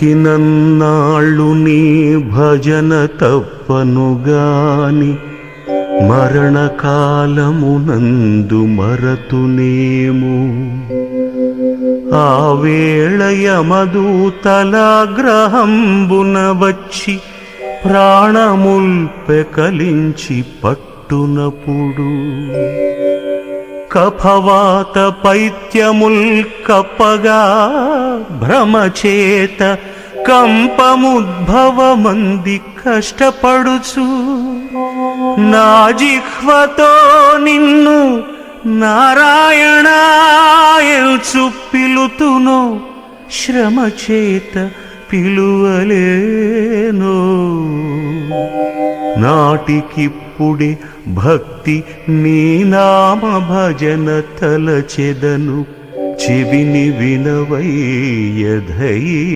బ్రతికినన్నాళ్ళు నీ భజన తప్పనుగాని మరణకాలమునందు మరతునేము. ఆ వేళ యమదూతలాగ్రహంబున వచ్చి ప్రాణముల్పెకలించి పట్టునప్పుడు కఫవాత పైత్యముల్ కప్పగా భ్రమచేత కంపముద్భవమంది కష్టపడుచు నా జిహ్వతో నిన్ను నారాయణాయల్చు పిలుతునో శ్రమచేత పిలువలేనో. నాటికిప్పుడే భక్తి నీ నామ భజన తలచెదను చెవిని వినవయ్య దయ.